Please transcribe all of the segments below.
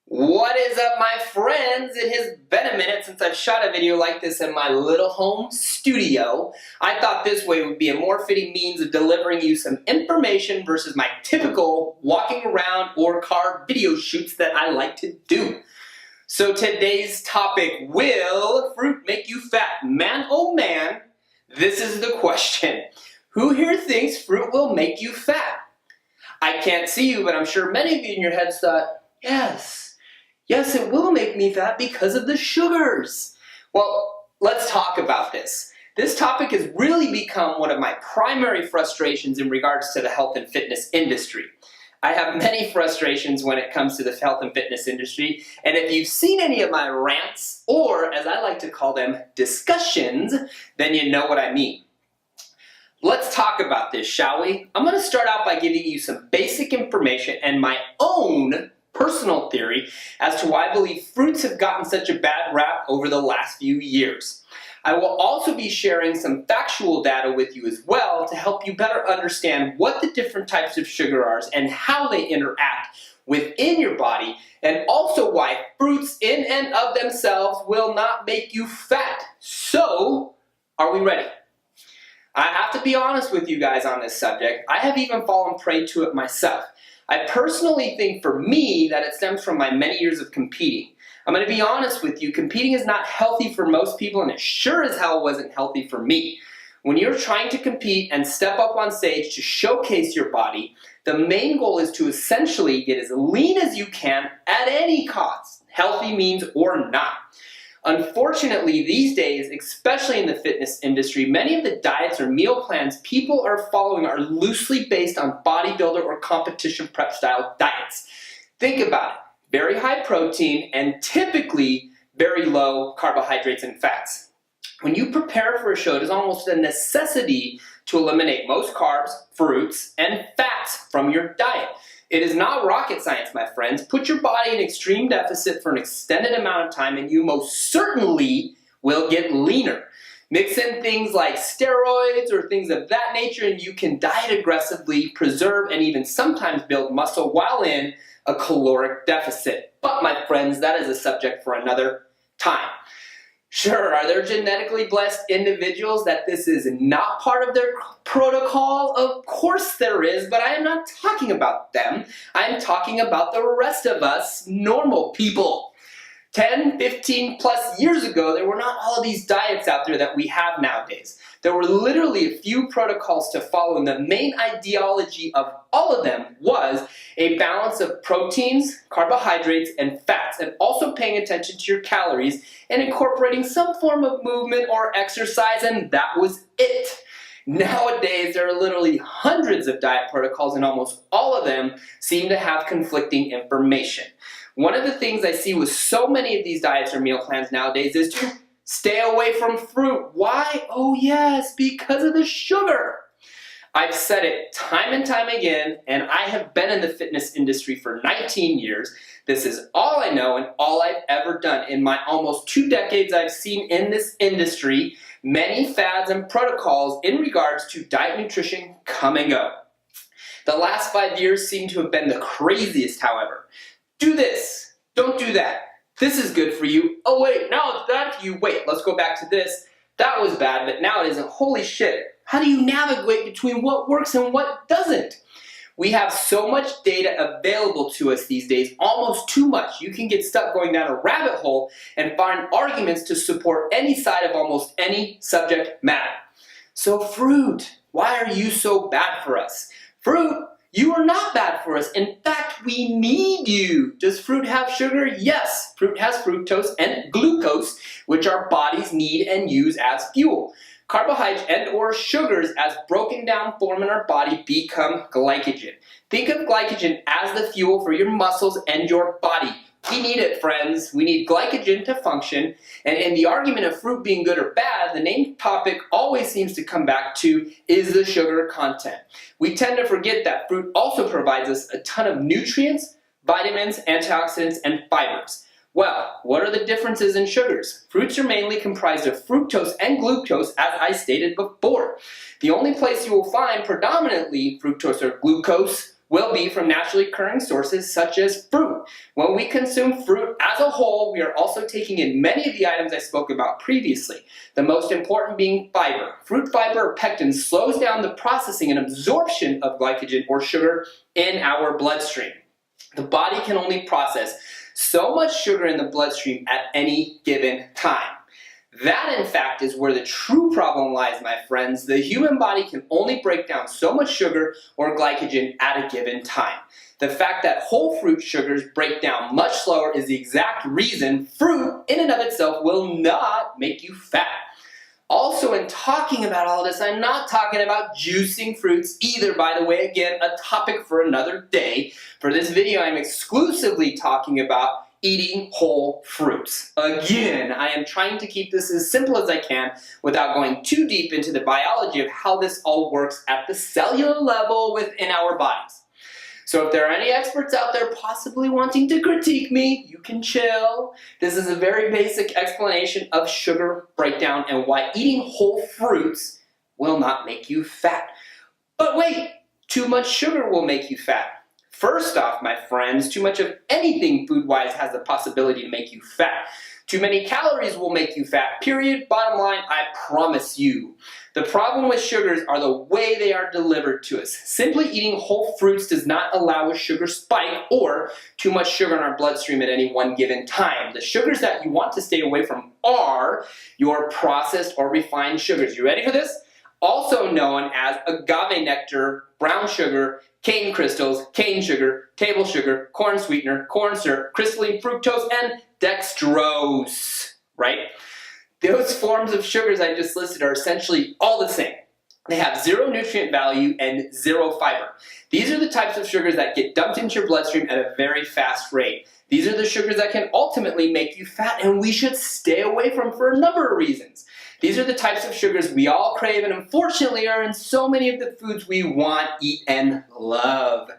What is up, my friends? It has been a minute since I've shot a video like this in my little home studio. I thought this way would be a more fitting means of delivering you some information versus my typical walking around or car video shoots that I like to do. So today's topic, will fruit make you fat? Man, oh man, this is the question. Who here thinks fruit will make you fat? I can't see you, but I'm sure many of you in your heads thought, yes. Yes, it will make me fat because of the sugars. Well, let's talk about this. This topic has really become one of my primary frustrations in regards to the health and fitness industry. I have many frustrations when it comes to the health and fitness industry, and if you've seen any of my rants, or as I like to call them, discussions, then you know what I mean. Let's talk about this, shall we? I'm going to start out by giving you some basic information and my own personal theory as to why I believe fruits have gotten such a bad rap over the last few years. I will also be sharing some factual data with you as well to help you better understand what the different types of sugar are and how they interact within your body, and also why fruits in and of themselves will not make you fat. So, are we ready? I have to be honest with you guys on this subject. I have even fallen prey to it myself. I personally think for me that it stems from my many years of competing. I'm going to be honest with you, competing is not healthy for most people, and it sure as hell wasn't healthy for me. When you're trying to compete and step up on stage to showcase your body, the main goal is to essentially get as lean as you can at any cost, healthy means or not. Unfortunately, these days, especially in the fitness industry, many of the diets or meal plans people are following are loosely based on bodybuilder or competition prep style diets. Think about it. Very high protein and typically very low carbohydrates and fats. When you prepare for a show, it is almost a necessity to eliminate most carbs, fruits, and fats from your diet. It is not rocket science, my friends. Put your body in extreme deficit for an extended amount of time and you most certainly will get leaner. Mix in things like steroids or things of that nature and you can diet aggressively, preserve, and even sometimes build muscle while in a caloric deficit. But my friends, that is a subject for another time. Sure, are there genetically blessed individuals that this is not part of their protocol? Of course there is, but I am not talking about them. I am talking about the rest of us normal people. 10, 15 plus years ago, there were not all of these diets out there that we have nowadays. There were literally a few protocols to follow, and the main ideology of all of them was a balance of proteins, carbohydrates, and fats, and also paying attention to your calories and incorporating some form of movement or exercise, and that was it. Nowadays, there are literally hundreds of diet protocols, and almost all of them seem to have conflicting information. One of the things I see with so many of these diets or meal plans nowadays is to stay away from fruit. Why? Oh yes, because of the sugar. I've said it time and time again, and I have been in the fitness industry for 19 years. This is all I know and all I've ever done. In my almost 2 decades I've seen in this industry, many fads and protocols in regards to diet nutrition come and go. The last 5 years seem to have been the craziest, however. Do this, don't do that. This is good for you. Oh wait, now it's bad for you. Wait, let's go back to this. That was bad, but now it isn't. Holy shit. How do you navigate between what works and what doesn't? We have so much data available to us these days, almost too much. You can get stuck going down a rabbit hole and find arguments to support any side of almost any subject matter. So fruit, why are you so bad for us? Fruit, you are not bad for us. In fact, we need you. Does fruit have sugar? Yes. Fruit has fructose and glucose, which our bodies need and use as fuel. Carbohydrates and or sugars as broken down form in our body become glycogen. Think of glycogen as the fuel for your muscles and your body. We need it, friends. We need glycogen to function. And in the argument of fruit being good or bad, the main topic always seems to come back to is the sugar content. We tend to forget that fruit also provides us a ton of nutrients, vitamins, antioxidants, and fibers. Well, what are the differences in sugars? Fruits are mainly comprised of fructose and glucose, as I stated before. The only place you will find predominantly fructose or glucose will be from naturally occurring sources such as fruit. When we consume fruit as a whole, we are also taking in many of the items I spoke about previously, the most important being fiber. Fruit fiber or pectin slows down the processing and absorption of glycogen or sugar in our bloodstream. The body can only process so much sugar in the bloodstream at any given time. That, in fact, is where the true problem lies, my friends. The human body can only break down so much sugar or glycogen at a given time. The fact that whole fruit sugars break down much slower is the exact reason fruit in and of itself will not make you fat. Also, in talking about all this, I'm not talking about juicing fruits either, by the way. Again, a topic for another day. For this video, I'm exclusively talking about eating whole fruits. Again, I am trying to keep this as simple as I can without going too deep into the biology of how this all works at the cellular level within our bodies. So if there are any experts out there possibly wanting to critique me, you can chill. This is a very basic explanation of sugar breakdown and why eating whole fruits will not make you fat. But wait, too much sugar will make you fat. First off, my friends, too much of anything food-wise has the possibility to make you fat. Too many calories will make you fat, period. Bottom line, I promise you. The problem with sugars are the way they are delivered to us. Simply eating whole fruits does not allow a sugar spike or too much sugar in our bloodstream at any one given time. The sugars that you want to stay away from are your processed or refined sugars. You ready for this? Also known as agave nectar, brown sugar, cane crystals, cane sugar, table sugar, corn sweetener, corn syrup, crystalline fructose, and dextrose, right? Those forms of sugars I just listed are essentially all the same. They have zero nutrient value and zero fiber. These are the types of sugars that get dumped into your bloodstream at a very fast rate. These are the sugars that can ultimately make you fat, and we should stay away from for a number of reasons. These are the types of sugars we all crave and unfortunately are in so many of the foods we want, eat, and love.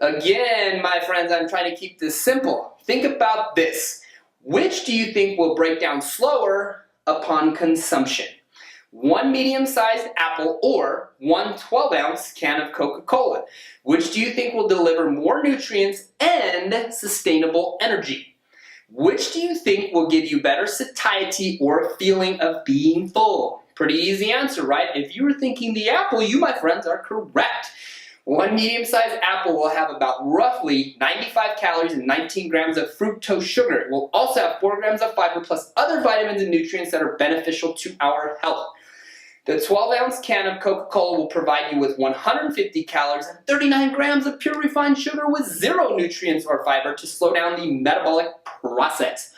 Again, my friends, I'm trying to keep this simple. Think about this. Which do you think will break down slower upon consumption? One medium-sized apple or one 12-ounce can of Coca-Cola? Which do you think will deliver more nutrients and sustainable energy? Which do you think will give you better satiety or a feeling of being full? Pretty easy answer, right? If you were thinking the apple, you, my friends, are correct. One medium-sized apple will have about roughly 95 calories and 19 grams of fructose sugar. It will also have 4 grams of fiber plus other vitamins and nutrients that are beneficial to our health. The 12-ounce can of Coca-Cola will provide you with 150 calories and 39 grams of pure refined sugar with zero nutrients or fiber to slow down the metabolic process.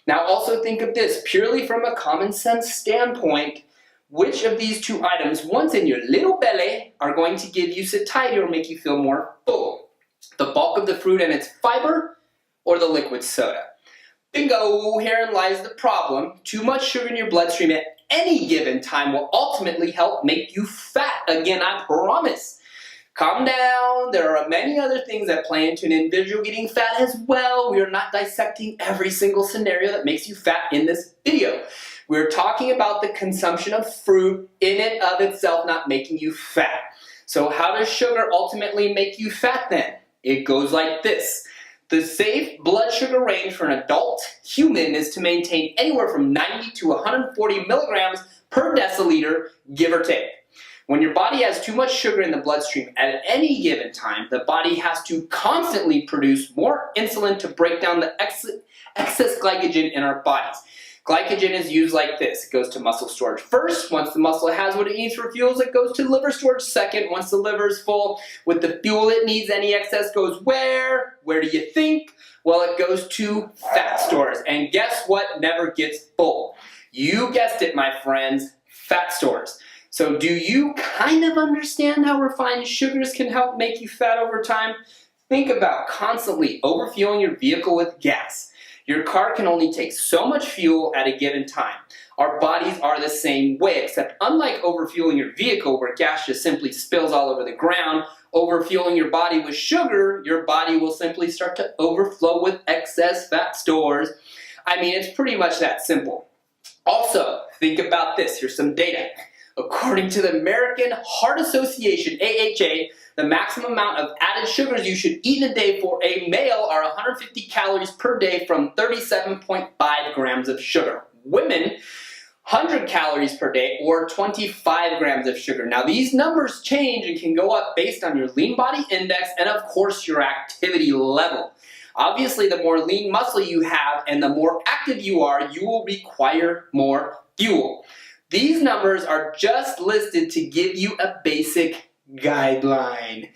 Now also think of this, purely from a common sense standpoint, which of these two items, once in your little belly, are going to give you satiety or make you feel more full? The bulk of the fruit and its fiber, or the liquid soda? Bingo! Herein lies the problem. Too much sugar in your bloodstream at any given time will ultimately help make you fat. Again, I promise. Calm down. There are many other things that play into an individual getting fat as well. We are not dissecting every single scenario that makes you fat in this video. We're talking about the consumption of fruit in and of itself not making you fat. So how does sugar ultimately make you fat then? It goes like this. The safe blood sugar range for an adult human is to maintain anywhere from 90 to 140 milligrams per deciliter, give or take. When your body has too much sugar in the bloodstream at any given time, the body has to constantly produce more insulin to break down the excess glycogen in our bodies. Glycogen is used like this. It goes to muscle storage first. Once the muscle has what it needs for fuels, it goes to liver storage second. Once the liver is full with the fuel it needs, any excess goes where? Where do you think? Well, it goes to fat stores. And guess what never gets full? You guessed it, my friends, fat stores. So do you kind of understand how refined sugars can help make you fat over time? Think about constantly overfueling your vehicle with gas. Your car can only take so much fuel at a given time. Our bodies are the same way, except unlike overfueling your vehicle where gas just simply spills all over the ground, overfueling your body with sugar, your body will simply start to overflow with excess fat stores. I mean, it's pretty much that simple. Also, think about this. Here's some data. According to the American Heart Association, AHA, the maximum amount of added sugars you should eat in a day for a male are 150 calories per day from 37.5 grams of sugar. Women, 100 calories per day or 25 grams of sugar. Now these numbers change and can go up based on your lean body index and of course your activity level. Obviously, the more lean muscle you have and the more active you are, you will require more fuel. These numbers are just listed to give you a basic guideline.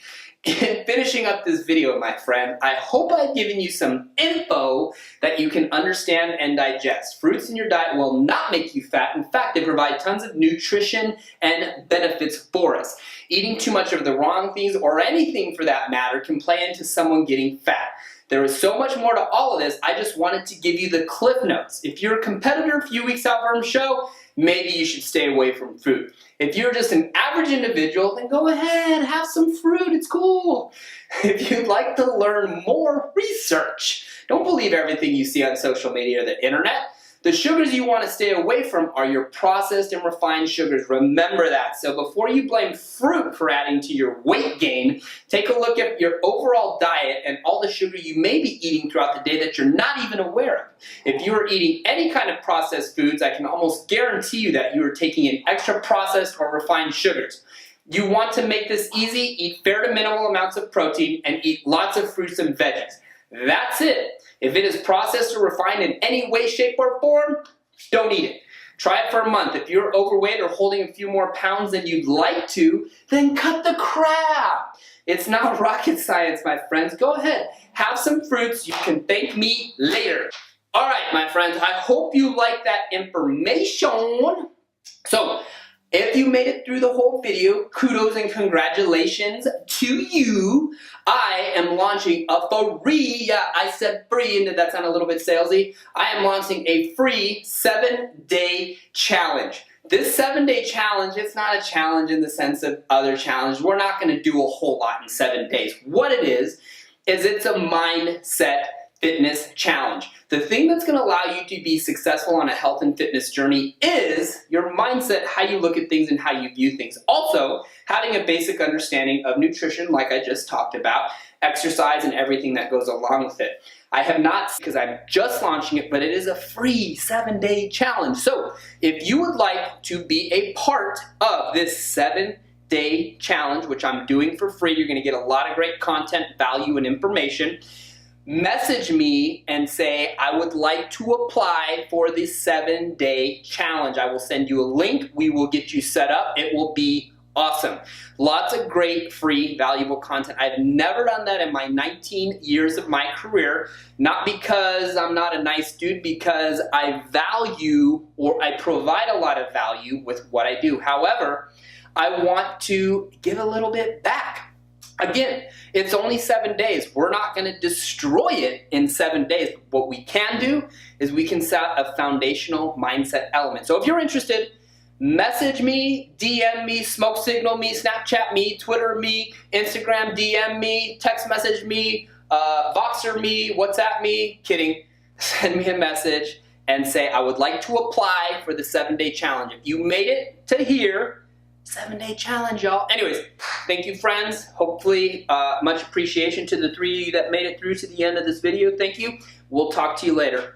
In finishing up this video, my friend, I hope I've given you some info that you can understand and digest. Fruits in your diet will not make you fat. In fact, they provide tons of nutrition and benefits for us. Eating too much of the wrong things, or anything for that matter, can play into someone getting fat. There is so much more to all of this. I just wanted to give you the cliff notes. If you're a competitor a few weeks out from a show, maybe you should stay away from fruit. If you're just an average individual, then go ahead, have some fruit, it's cool. If you'd like to learn more, research. Don't believe everything you see on social media or the internet. The sugars you want to stay away from are your processed and refined sugars. Remember that. So before you blame fruit for adding to your weight gain, take a look at your overall diet and all the sugar you may be eating throughout the day that you're not even aware of. If you are eating any kind of processed foods, I can almost guarantee you that you are taking in extra processed or refined sugars. You want to make this easy, eat fair to minimal amounts of protein, and eat lots of fruits and veggies. That's it. If it is processed or refined in any way, shape, or form, don't eat it. Try it for a month. If you're overweight or holding a few more pounds than you'd like to, then cut the crap. It's not rocket science, my friends. Go ahead, have some fruits. You can thank me later. All right, my friends, I hope you like that information. So, if you made it through the whole video, kudos and congratulations to you. I am launching a free, yeah, I said free, and did that sound a little bit salesy? I am launching a free 7-day challenge. This 7-day challenge, it's not a challenge in the sense of other challenges. We're not going to do a whole lot in 7 days. What it is it's a mindset fitness challenge. The thing that's going to allow you to be successful on a health and fitness journey is your mindset, how you look at things and how you view things. Also, having a basic understanding of nutrition, like I just talked about, exercise, and everything that goes along with it. I have not, because I'm just launching it, but it is a free 7-day challenge. So, if you would like to be a part of this 7-day challenge, which I'm doing for free, you're going to get a lot of great content, value, and information. Message me and say, I would like to apply for the 7-day challenge. I will send you a link. We will get you set up. It will be awesome. Lots of great, free, valuable content. I've never done that in my 19 years of my career, not because I'm not a nice dude, because I value, or I provide a lot of value with what I do. However, I want to give a little bit back. Again, it's only 7 days. We're not going to destroy it in 7 days. What we can do is we can set a foundational mindset element. So if you're interested, message me, DM me, smoke signal me, Snapchat me, Twitter me, Instagram DM me, text message me, Voxer me, WhatsApp me. Kidding. Send me a message and say, I would like to apply for the 7-day challenge. If you made it to here, 7-day challenge, y'all. Anyways, thank you, friends. Hopefully, much appreciation to the 3 of you that made it through to the end of this video. Thank you. We'll talk to you later.